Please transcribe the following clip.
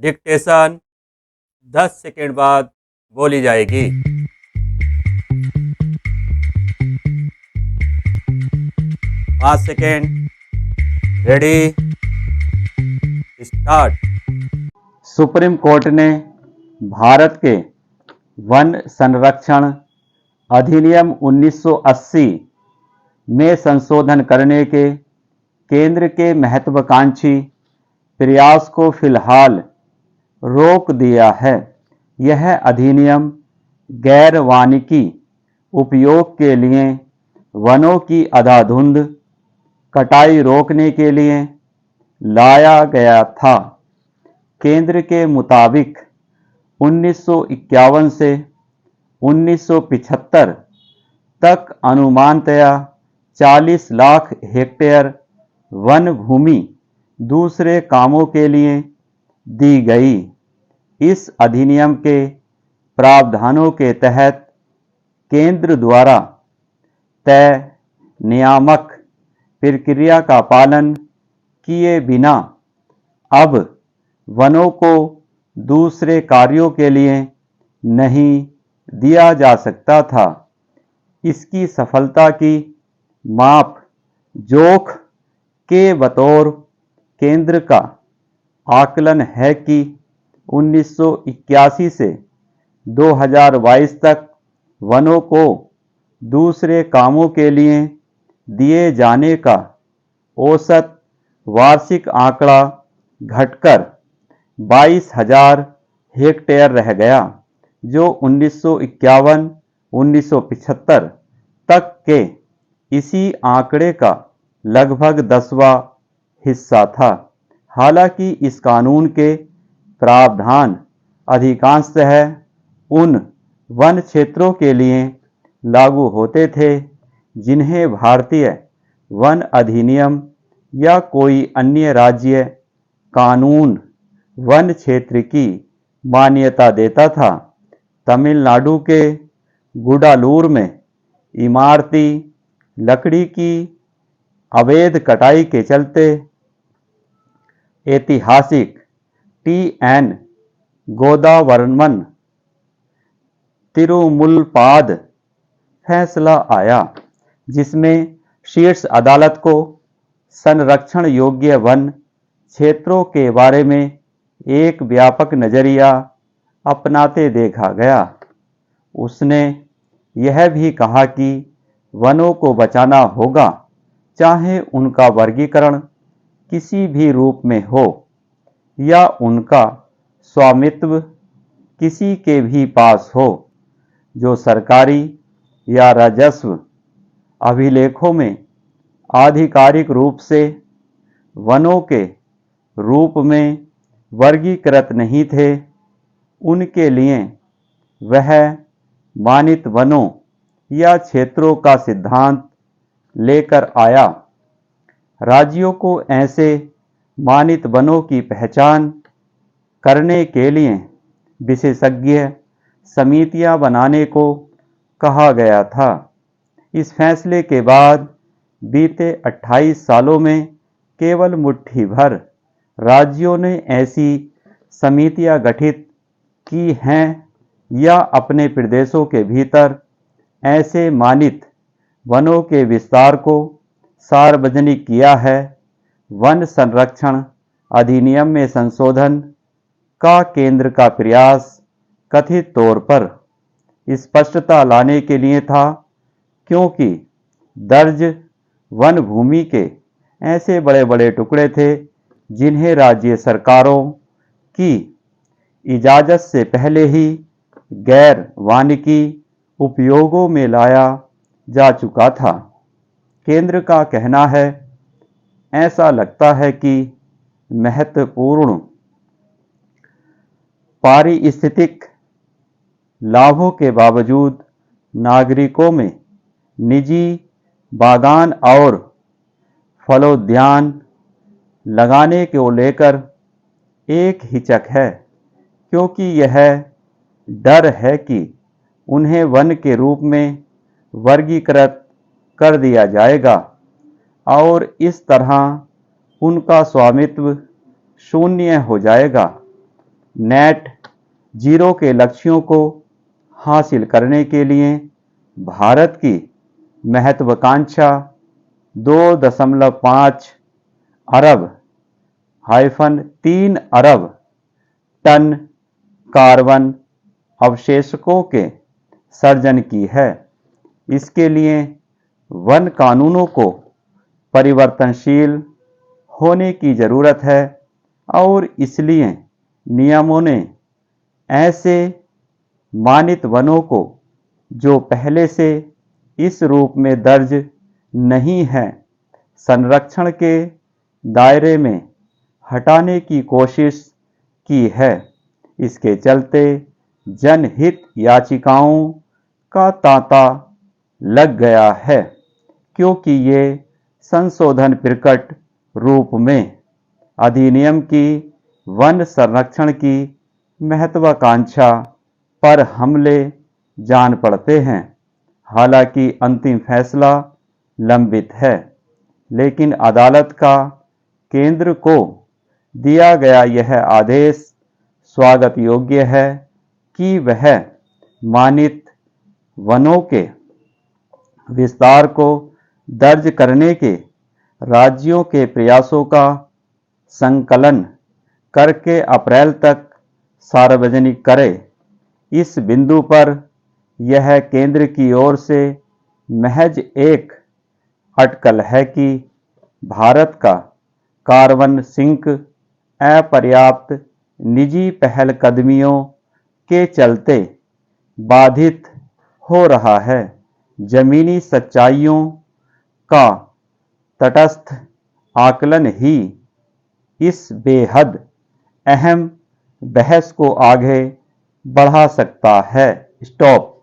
Dictation 10 second बाद बोली जाएगी। 5 second. Ready, start. Supreme court ने भारत के वन संरक्षण अधिनियम 1980 में संशोधन करने के केंद्र के महत्वाकांक्षी प्रयास को फिलहाल रोक दिया है। यह अधिनियम गैर वानिकी उपयोग के लिए वनों की अंधाधुंध कटाई रोकने के लिए लाया गया था। केंद्र के मुताबिक 1951 से 1975 तक अनुमानतया 40 लाख हेक्टेयर वन भूमि दूसरे कामों के लिए दी गई। इस अधिनियम के प्रावधानों के तहत केंद्र द्वारा तय नियामक प्रक्रिया का पालन किए बिना अब वनों को दूसरे कार्यों के लिए नहीं दिया जा सकता था। इसकी सफलता की माप जोख के बतौर केंद्र का आकलन है कि 1981 से 2022 तक वनों को दूसरे कामों के लिए दिए जाने का औसत वार्षिक आंकड़ा घटकर 22,000 हेक्टेयर रह गया, जो 1951-1975 तक के इसी आंकड़े का लगभग 10वां हिस्सा था। हालांकि इस कानून के प्रावधान अधिकांशतः उन वन क्षेत्रों के लिए लागू होते थे जिन्हें भारतीय वन अधिनियम या कोई अन्य राज्य कानून वन क्षेत्र की मान्यता देता था। तमिलनाडु के गुडालूर में इमारती लकड़ी की अवैध कटाई के चलते ऐतिहासिक टी.एन. गोदावरमन तिरुमुलपाद फैसला आया, जिसमें शीर्ष अदालत को संरक्षण योग्य वन क्षेत्रों के बारे में एक व्यापक नजरिया अपनाते देखा गया। उसने यह भी कहा कि वनों को बचाना होगा, चाहे उनका वर्गीकरण किसी भी रूप में हो या उनका स्वामित्व किसी के भी पास हो, जो सरकारी या राजस्व अभिलेखों में आधिकारिक रूप से वनों के रूप में वर्गीकृत नहीं थे। उनके लिए वह मानित वनों या क्षेत्रों का सिद्धांत लेकर आया। राज्यों को ऐसे मानित वनों की पहचान करने के लिए विशेषज्ञ समितियां बनाने को कहा गया था। इस फैसले के बाद बीते 28 सालों में केवल मुट्ठी भर राज्यों ने ऐसी समितियां गठित की हैं या अपने प्रदेशों के भीतर ऐसे मानित वनों के विस्तार को सार्वजनिक किया है। वन संरक्षण अधिनियम में संशोधन का केंद्र का प्रयास कथित तौर पर स्पष्टता लाने के लिए था, क्योंकि दर्ज वन भूमि के ऐसे बड़े बड़े टुकड़े थे जिन्हें राज्य सरकारों की इजाज़त से पहले ही गैर वानिकी उपयोगों में लाया जा चुका था। केंद्र का कहना है, ऐसा लगता है कि महत्वपूर्ण पारिस्थितिक लाभों के बावजूद नागरिकों में निजी बागान और फलोद्यान लगाने को लेकर एक हिचक है, क्योंकि यह डर है कि उन्हें वन के रूप में वर्गीकृत कर दिया जाएगा और इस तरह उनका स्वामित्व शून्य हो जाएगा। नेट जीरो के लक्ष्यों को हासिल करने के लिए भारत की महत्वाकांक्षा 2.5 अरब - 3 अरब टन कार्बन अवशेषकों के सर्जन की है। इसके लिए वन कानूनों को परिवर्तनशील होने की जरूरत है और इसलिए नियमों ने ऐसे मानित वनों को जो पहले से इस रूप में दर्ज नहीं है संरक्षण के दायरे में हटाने की कोशिश की है। इसके चलते जनहित याचिकाओं का तांता लग गया है, क्योंकि ये संशोधन प्रकट रूप में अधिनियम की वन संरक्षण की महत्वाकांक्षा पर हमले जान पड़ते हैं। हालांकि अंतिम फैसला लंबित है, लेकिन अदालत का केंद्र को दिया गया यह आदेश स्वागत योग्य है कि वह मानित वनों के विस्तार को दर्ज करने के राज्यों के प्रयासों का संकलन करके अप्रैल तक सार्वजनिक करे। इस बिंदु पर यह केंद्र की ओर से महज एक अटकल है कि भारत का कार्बन सिंक अपर्याप्त निजी पहलकदमियों के चलते बाधित हो रहा है। जमीनी सच्चाइयों का तटस्थ आकलन ही इस बेहद अहम बहस को आगे बढ़ा सकता है। स्टॉप।